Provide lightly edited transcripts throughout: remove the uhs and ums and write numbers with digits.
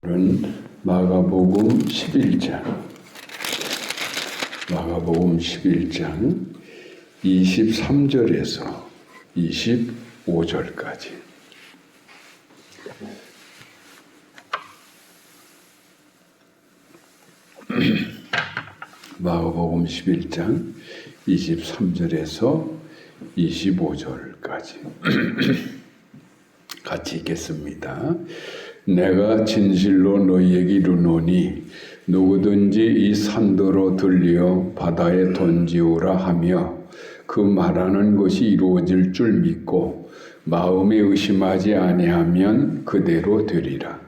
오늘은 마가복음 11장 23절에서 25절까지 마가복음 11장 23절에서 25절까지 같이 읽겠습니다. 내가 진실로 너희에게 이르노니 누구든지 이 산더러 들려 바다에 던지오라 하며 그 말하는 것이 이루어질 줄 믿고 마음에 의심하지 아니하면 그대로 되리라.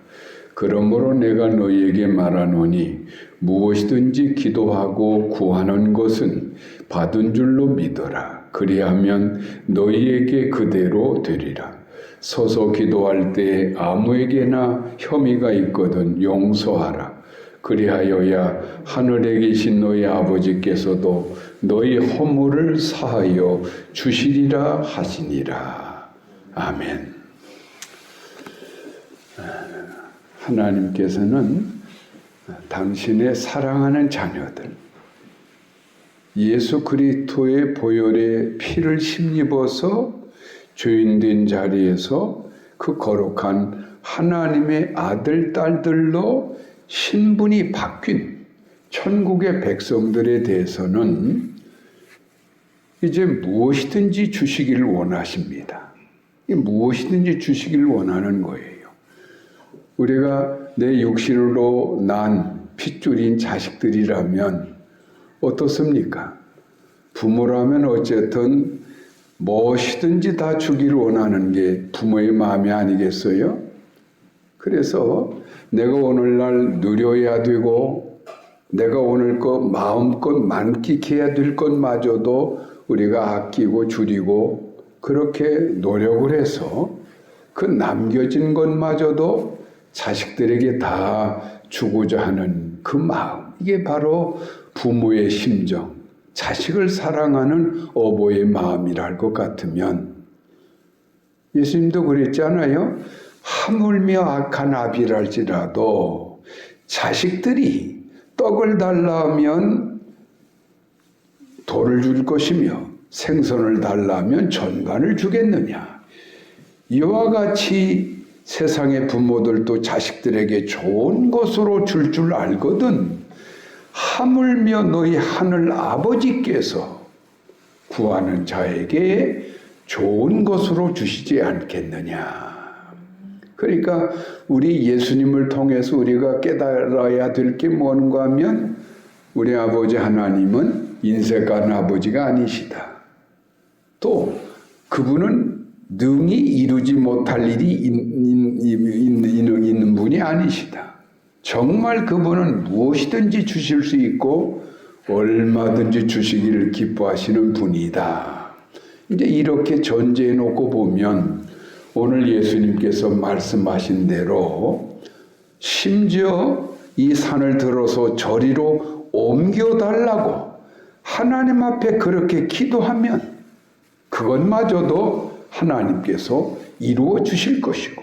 그러므로 내가 너희에게 말하노니 무엇이든지 기도하고 구하는 것은 받은 줄로 믿어라. 그리하면 너희에게 그대로 되리라. 서서 기도할 때 아무에게나 혐의가 있거든 용서하라. 그리하여야 하늘에 계신 너희 아버지께서도 너희 허물을 사하여 주시리라 하시니라. 아멘. 하나님께서는 당신의 사랑하는 자녀들, 예수 그리스도의 보혈의 피를 힘입어서 죄인된 자리에서 그 거룩한 하나님의 아들, 딸들로 신분이 바뀐 천국의 백성들에 대해서는 이제 무엇이든지 주시기를 원하십니다. 무엇이든지 주시기를 원하는 거예요. 우리가 내 육신으로 난 핏줄인 자식들이라면 어떻습니까? 부모라면 어쨌든 무엇이든지 다 주기를 원하는 게 부모의 마음이 아니겠어요? 그래서 내가 오늘날 누려야 되고 내가 오늘 거 마음껏 만끽해야 될 것마저도 우리가 아끼고 줄이고 그렇게 노력을 해서 그 남겨진 것마저도 자식들에게 다 주고자 하는 그 마음, 이게 바로 부모의 심정, 자식을 사랑하는 어버이의 마음이라 할 것 같으면 예수님도 그랬잖아요. 하물며 악한 아비랄지라도 자식들이 떡을 달라 하면 돌을 줄 것이며 생선을 달라 하면 전간을 주겠느냐. 이와 같이 세상의 부모들도 자식들에게 좋은 것으로 줄 줄 알거든 하물며 너희 하늘 아버지께서 구하는 자에게 좋은 것으로 주시지 않겠느냐. 그러니까 우리 예수님을 통해서 우리가 깨달아야 될 게 뭔가 하면 우리 아버지 하나님은 인색한 아버지가 아니시다. 또 그분은 능히 이루지 못할 일이 있는 분이 아니시다. 정말 그분은 무엇이든지 주실 수 있고 얼마든지 주시기를 기뻐하시는 분이다. 이제 이렇게 전제해 놓고 보면 오늘 예수님께서 말씀하신 대로 심지어 이 산을 들어서 저리로 옮겨달라고 하나님 앞에 그렇게 기도하면 그것마저도 하나님께서 이루어 주실 것이고,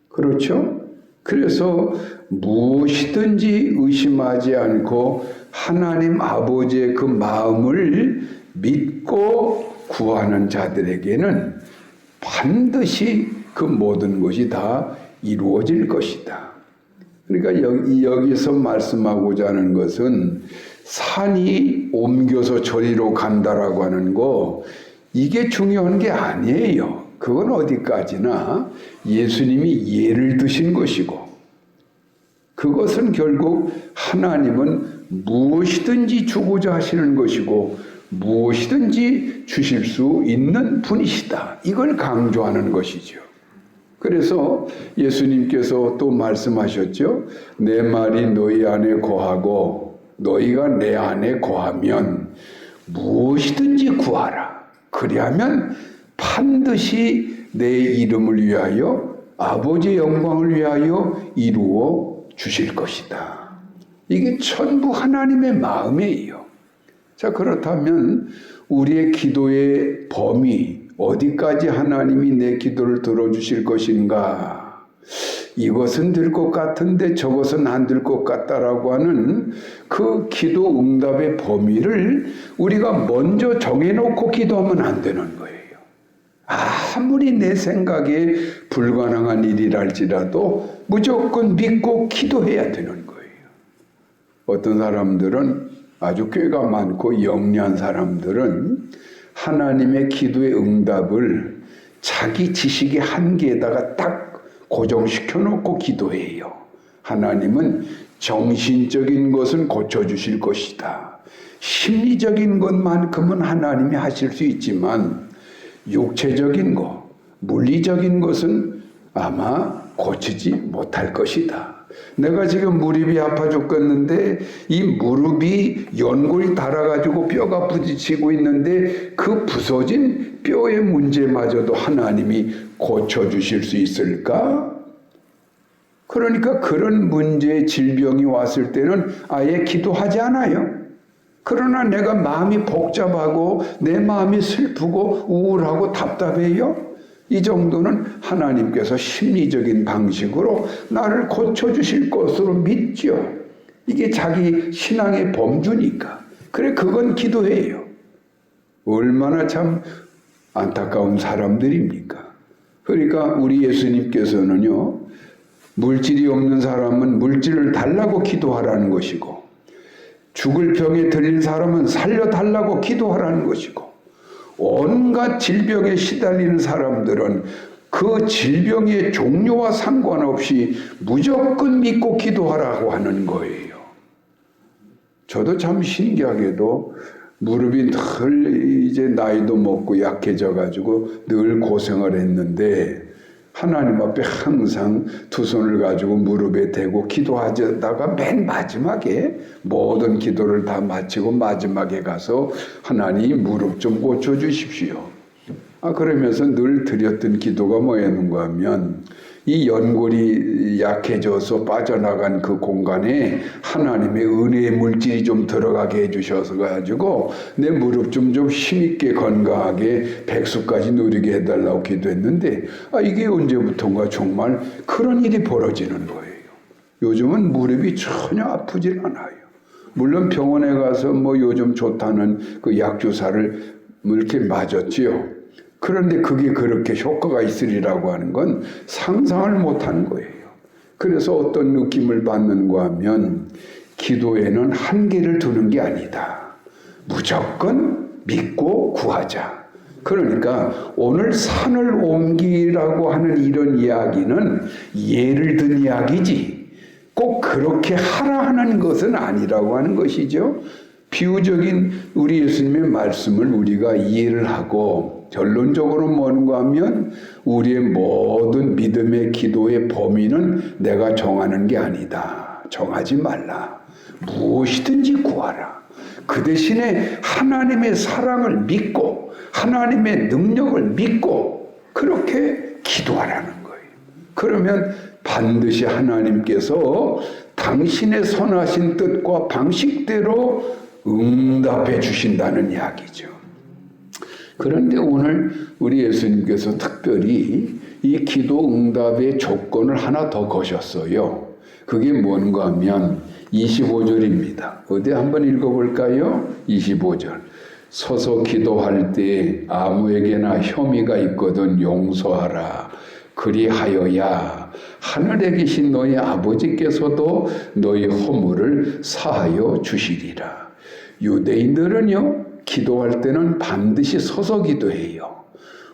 그렇죠? 그래서 무엇이든지 의심하지 않고 하나님 아버지의 그 마음을 믿고 구하는 자들에게는 반드시 그 모든 것이 다 이루어질 것이다. 그러니까 여기서 말씀하고자 하는 것은 산이 옮겨서 저리로 간다라고 하는 거, 이게 중요한 게 아니에요. 그건 어디까지나 예수님이 예를 드신 것이고, 그것은 결국 하나님은 무엇이든지 주고자 하시는 것이고 무엇이든지 주실 수 있는 분이시다. 이걸 강조하는 것이죠. 그래서 예수님께서 또 말씀하셨죠. 내 말이 너희 안에 거하고 너희가 내 안에 거하면 무엇이든지 구하라. 그리하면 반드시 내 이름을 위하여 아버지의 영광을 위하여 이루어 주실 것이다. 이게 전부 하나님의 마음이에요. 자, 그렇다면 우리의 기도의 범위, 어디까지 하나님이 내 기도를 들어주실 것인가? 이것은 될 것 같은데 저것은 안 될 것 같다라고 하는 그 기도 응답의 범위를 우리가 먼저 정해놓고 기도하면 안 되는 거예요. 아무리 내 생각에 불가능한 일이랄지라도 무조건 믿고 기도해야 되는 거예요. 어떤 사람들은, 아주 꾀가 많고 영리한 사람들은 하나님의 기도의 응답을 자기 지식의 한계에다가 딱 고정시켜 놓고 기도해요. 하나님은 정신적인 것은 고쳐주실 것이다. 심리적인 것만큼은 하나님이 하실 수 있지만 육체적인 것, 물리적인 것은 아마 고치지 못할 것이다. 내가 지금 무릎이 아파 죽겠는데 이 무릎이 연골이 닳아가지고 뼈가 부딪히고 있는데 그 부서진 뼈의 문제마저도 하나님이 고쳐주실 수 있을까? 그러니까 그런 문제, 질병이 왔을 때는 아예 기도하지 않아요. 그러나 내가 마음이 복잡하고 내 마음이 슬프고 우울하고 답답해요. 이 정도는 하나님께서 심리적인 방식으로 나를 고쳐주실 것으로 믿죠. 이게 자기 신앙의 범주니까. 그래, 그건 기도해요. 얼마나 참 안타까운 사람들입니까? 그러니까 우리 예수님께서는요, 물질이 없는 사람은 물질을 달라고 기도하라는 것이고, 죽을 병에 들린 사람은 살려달라고 기도하라는 것이고, 온갖 질병에 시달리는 사람들은 그 질병의 종류와 상관없이 무조건 믿고 기도하라고 하는 거예요. 저도 참 신기하게도 무릎이 늘 이제 나이도 먹고 약해져 가지고 늘 고생을 했는데 하나님 앞에 항상 두 손을 가지고 무릎에 대고 기도하다가 맨 마지막에 모든 기도를 다 마치고 마지막에 가서 하나님 무릎 좀 고쳐주십시오. 그러면서 늘 드렸던 기도가 뭐였는가 하면 이 연골이 약해져서 빠져나간 그 공간에 하나님의 은혜의 물질이 좀 들어가게 해주셔서 가지고 내 무릎 좀 힘있게 건강하게 백수까지 누리게 해달라고 기도했는데 이게 언제부턴가 정말 그런 일이 벌어지는 거예요. 요즘은 무릎이 전혀 아프질 않아요. 물론 병원에 가서 뭐 요즘 좋다는 그 약주사를 이렇게 맞았지요. 그런데 그게 그렇게 효과가 있으리라고 하는 건 상상을 못하는 거예요. 그래서 어떤 느낌을 받는가 하면 기도에는 한계를 두는 게 아니다. 무조건 믿고 구하자. 그러니까 오늘 산을 옮기라고 하는 이런 이야기는 예를 든 이야기지 꼭 그렇게 하라 하는 것은 아니라고 하는 것이죠. 비유적인 우리 예수님의 말씀을 우리가 이해를 하고 결론적으로 뭔가 하면 우리의 모든 믿음의 기도의 범위는 내가 정하는 게 아니다. 정하지 말라. 무엇이든지 구하라. 그 대신에 하나님의 사랑을 믿고 하나님의 능력을 믿고 그렇게 기도하라는 거예요. 그러면 반드시 하나님께서 당신의 선하신 뜻과 방식대로 응답해 주신다는 이야기죠. 그런데 오늘 우리 예수님께서 특별히 이 기도 응답의 조건을 하나 더 거셨어요. 그게 뭔가 하면 25절입니다. 어디 한번 읽어볼까요? 25절. 서서 기도할 때 아무에게나 혐의가 있거든 용서하라. 그리하여야 하늘에 계신 너희 아버지께서도 너희 허물을 사하여 주시리라. 유대인들은요, 기도할 때는 반드시 서서 기도해요.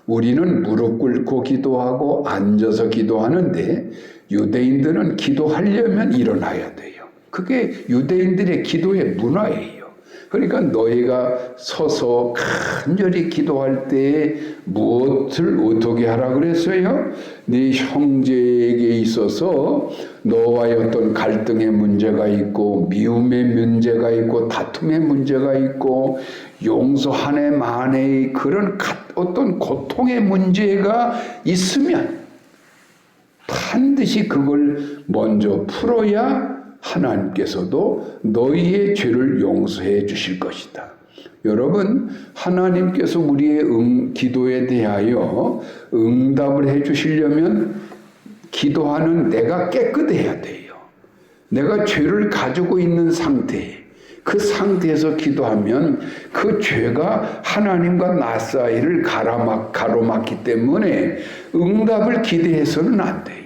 우리는 무릎 꿇고 기도하고 앉아서 기도하는데 유대인들은 기도하려면 일어나야 돼요. 그게 유대인들의 기도의 문화예요. 그러니까 너희가 서서 간절히 기도할 때 무엇을 어떻게 하라 그랬어요? 네 형제에게 있어서 너와의 어떤 갈등의 문제가 있고 미움의 문제가 있고 다툼의 문제가 있고 용서 한 해 만에 그런 어떤 고통의 문제가 있으면 반드시 그걸 먼저 풀어야 하나님께서도 너희의 죄를 용서해 주실 것이다. 여러분, 하나님께서 우리의 기도에 대하여 응답을 해 주시려면 기도하는 내가 깨끗해야 돼요. 내가 죄를 가지고 있는 상태, 그 상태에서 기도하면 그 죄가 하나님과 나 사이를 가로막기 때문에 응답을 기대해서는 안 돼요.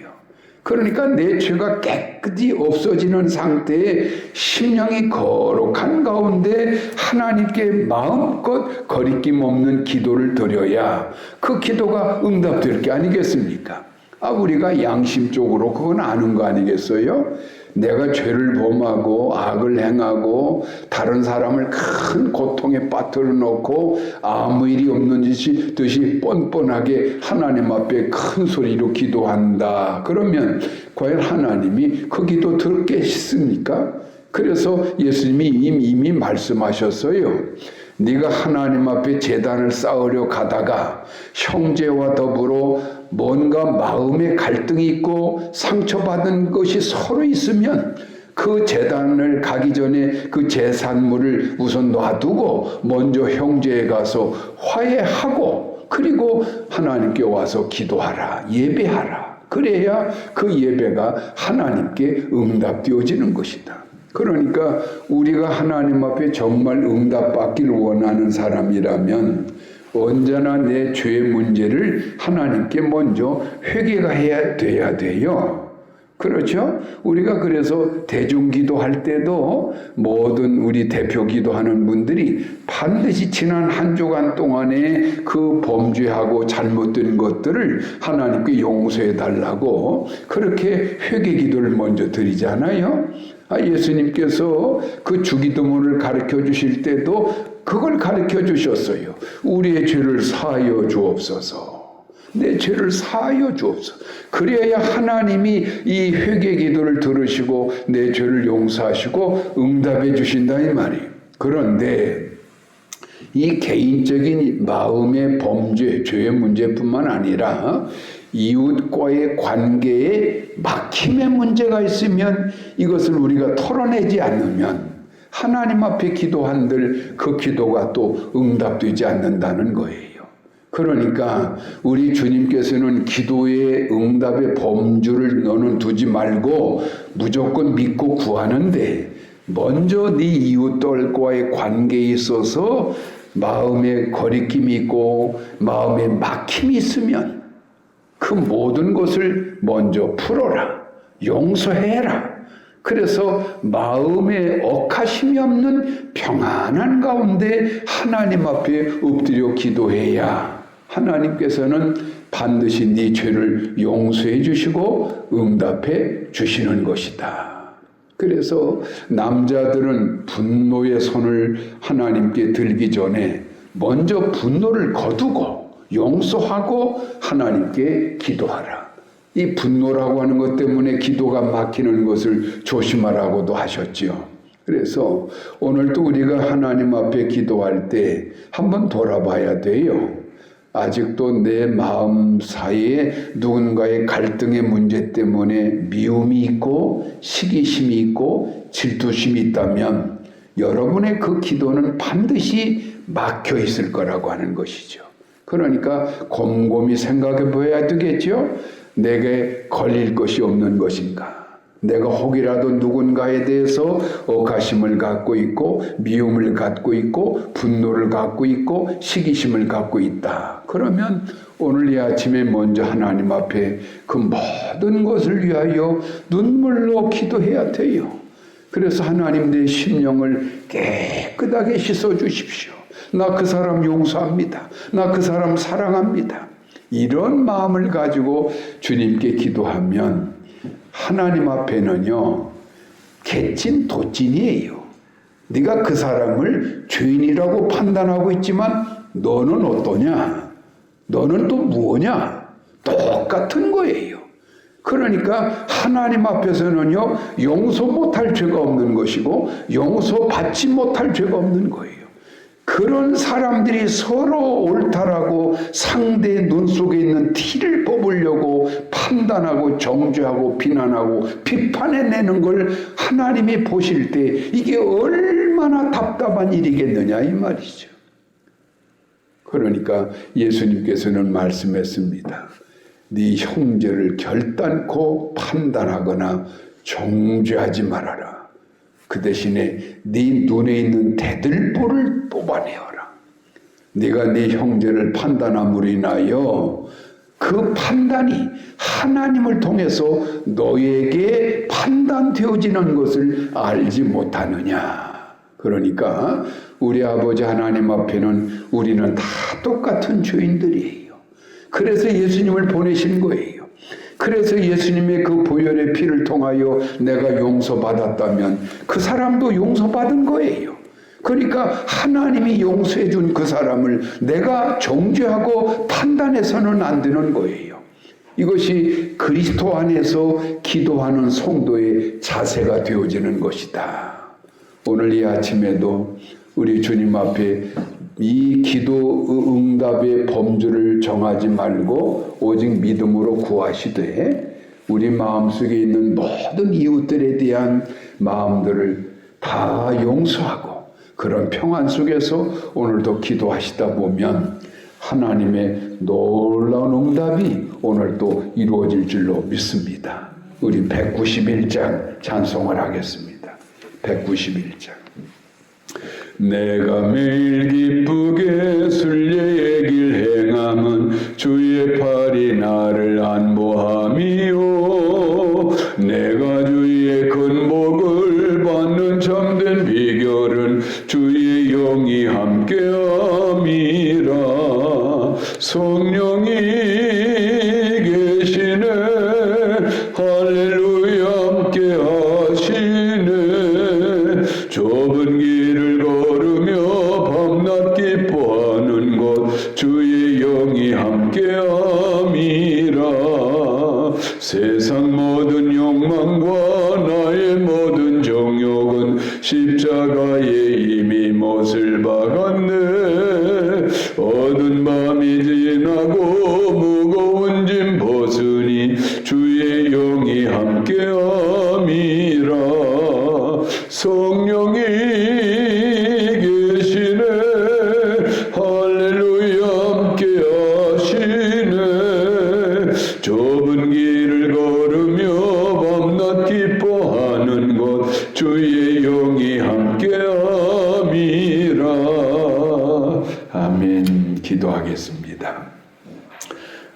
그러니까 내 죄가 깨끗이 없어지는 상태에 심령이 거룩한 가운데 하나님께 마음껏 거리낌 없는 기도를 드려야 그 기도가 응답될 게 아니겠습니까? 우리가 양심적으로 그건 아는 거 아니겠어요? 내가 죄를 범하고 악을 행하고 다른 사람을 큰 고통에 빠뜨려 놓고 아무 일이 없는 듯이 뻔뻔하게 하나님 앞에 큰 소리로 기도한다. 그러면 과연 하나님이 그 기도 들었겠습니까? 그래서 예수님이 이미 말씀하셨어요. 네가 하나님 앞에 제단을 쌓으려 가다가 형제와 더불어 뭔가 마음에 갈등이 있고 상처받은 것이 서로 있으면 그 제단을 가기 전에 그 제산물을 우선 놔두고 먼저 형제에 가서 화해하고 그리고 하나님께 와서 기도하라, 예배하라. 그래야 그 예배가 하나님께 응답되어지는 것이다. 그러니까 우리가 하나님 앞에 정말 응답받기를 원하는 사람이라면 언제나 내 죄의 문제를 하나님께 먼저 회개가 해야 돼요. 그렇죠? 우리가 그래서 대중기도 할 때도 모든 우리 대표 기도하는 분들이 반드시 지난 한 주간 동안에 그 범죄하고 잘못된 것들을 하나님께 용서해 달라고 그렇게 회개 기도를 먼저 드리잖아요. 예수님께서 그 주기도문을 가르쳐 주실 때도 그걸 가르쳐 주셨어요. 우리의 죄를 사하여 주옵소서. 내 죄를 사하여 주옵소서. 그래야 하나님이 이 회개 기도를 들으시고 내 죄를 용서하시고 응답해 주신다 이 말이에요. 그런데 이 개인적인 마음의 범죄, 죄의 문제뿐만 아니라 이웃과의 관계에 막힘의 문제가 있으면 이것을 우리가 털어내지 않으면 하나님 앞에 기도한들 그 기도가 또 응답되지 않는다는 거예요. 그러니까 우리 주님께서는 기도의 응답의 범주를 너는 두지 말고 무조건 믿고 구하는데 먼저 네 이웃들과의 관계에 있어서 마음에 거리낌이 있고 마음에 막힘이 있으면 그 모든 것을 먼저 풀어라. 용서해라. 그래서 마음에 억하심이 없는 평안한 가운데 하나님 앞에 엎드려 기도해야 하나님께서는 반드시 네 죄를 용서해 주시고 응답해 주시는 것이다. 그래서 남자들은 분노의 손을 하나님께 들기 전에 먼저 분노를 거두고 용서하고 하나님께 기도하라. 이 분노라고 하는 것 때문에 기도가 막히는 것을 조심하라고도 하셨지요. 그래서 오늘도 우리가 하나님 앞에 기도할 때 한번 돌아봐야 돼요. 아직도 내 마음 사이에 누군가의 갈등의 문제 때문에 미움이 있고 시기심이 있고 질투심이 있다면 여러분의 그 기도는 반드시 막혀 있을 거라고 하는 것이죠. 그러니까 곰곰이 생각해 봐야 되겠죠. 내게 걸릴 것이 없는 것인가? 내가 혹이라도 누군가에 대해서 억하심을 갖고 있고 미움을 갖고 있고 분노를 갖고 있고 시기심을 갖고 있다. 그러면 오늘 이 아침에 먼저 하나님 앞에 그 모든 것을 위하여 눈물로 기도해야 돼요. 그래서 하나님 내 심령을 깨끗하게 씻어 주십시오. 나 그 사람 용서합니다. 나 그 사람 사랑합니다. 이런 마음을 가지고 주님께 기도하면 하나님 앞에는요 개찐 도찐이에요. 네가 그 사람을 죄인이라고 판단하고 있지만 너는 어떠냐? 너는 또 무엇냐? 똑같은 거예요. 그러니까 하나님 앞에서는요 용서 못할 죄가 없는 것이고 용서받지 못할 죄가 없는 거예요. 그런 사람들이 서로 옳다라고 상대의 눈 속에 있는 티를 뽑으려고 판단하고 정죄하고 비난하고 비판해내는 걸 하나님이 보실 때 이게 얼마나 답답한 일이겠느냐 이 말이죠. 그러니까 예수님께서는 말씀했습니다. 네 형제를 결단코 판단하거나 정죄하지 말아라. 그 대신에 네 눈에 있는 대들보를 뽑아내어라. 네가 네 형제를 판단함으로 인하여 그 판단이 하나님을 통해서 너에게 판단되어지는 것을 알지 못하느냐. 그러니까 우리 아버지 하나님 앞에는 우리는 다 똑같은 죄인들이에요. 그래서 예수님을 보내신 거예요. 그래서 예수님의 그 보혈의 피를 통하여 내가 용서받았다면 그 사람도 용서받은 거예요. 그러니까 하나님이 용서해 준 그 사람을 내가 정죄하고 판단해서는 안 되는 거예요. 이것이 그리스도 안에서 기도하는 성도의 자세가 되어지는 것이다. 오늘 이 아침에도 우리 주님 앞에 이 기도 응답의 범주를 정하지 말고 오직 믿음으로 구하시되 우리 마음속에 있는 모든 이웃들에 대한 마음들을 다 용서하고 그런 평안 속에서 오늘도 기도하시다 보면 하나님의 놀라운 응답이 오늘 또 이루어질 줄로 믿습니다. 우리 191장 찬송을 하겠습니다. 191장. 내가 매일 기쁘게 순례의 길 행함은 주의 팔이 나를 안보함이요. 내가 주의 큰 복을 받는 참된 비결은 주의 영이 함께함이라. 성령이 계시네. 할렐루야 함께하시네. 좁은 길을 걸으며 밤낮 기뻐하는 곳 주의 영이 함께함이라. 세상 모든 욕망과 나의 모든 정욕은 십자가에 이미 못을 박았네. 어두운 밤이 지나고 무거운 짐 벗으니 주의 영이 함께함이라. 성령이 계시네. 할렐루야 함께하시네. 좁은 길을 걸으며 밤낮 기뻐하는 곳 주의 영이 함께함이라. 아멘. 기도하겠습니다.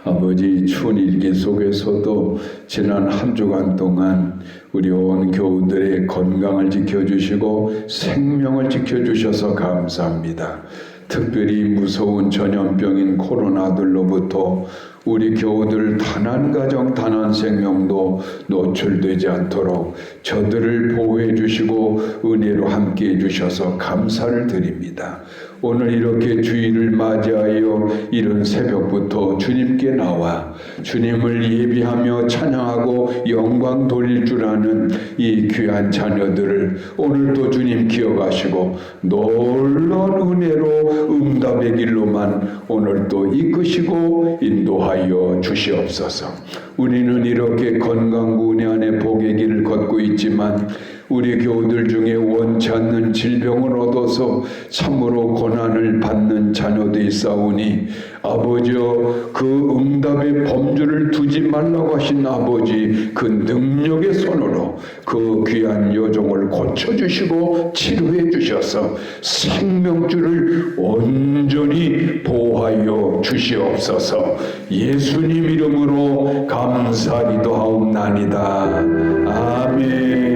아버지, 추운 일기 속에서도 지난 한 주간 동안 우리 온 교우들의 건강을 지켜주시고 생명을 지켜주셔서 감사합니다. 특별히 무서운 전염병인 코로나들로부터 우리 교우들 단 한 가정 단 한 생명도 노출되지 않도록 저들을 보호해 주시고 은혜로 함께 해 주셔서 감사를 드립니다. 오늘 이렇게 주일을 맞이하여 이른 새벽부터 주님께 나와 주님을 예비하며 찬양하고 영광 돌릴 줄 아는 이 귀한 자녀들을 오늘도 주님 기억하시고 놀라운 은혜로 응답의 길로만 오늘도 이끄시고 인도하여 주시옵소서. 우리는 이렇게 건강구 은혜 안에 복의 길을 걷고 있지만 우리 교우들 중에 원치 않는 질병을 얻어서 참으로 고난을 받는 자녀도 있사오니 아버지여, 그 응답의 범주를 두지 말라고 하신 아버지 그 능력의 손으로 그 귀한 여종을 고쳐주시고 치료해 주셔서 생명줄을 온전히 보호하여 주시옵소서. 예수님 이름으로 감사기도하옵나이다. 아멘.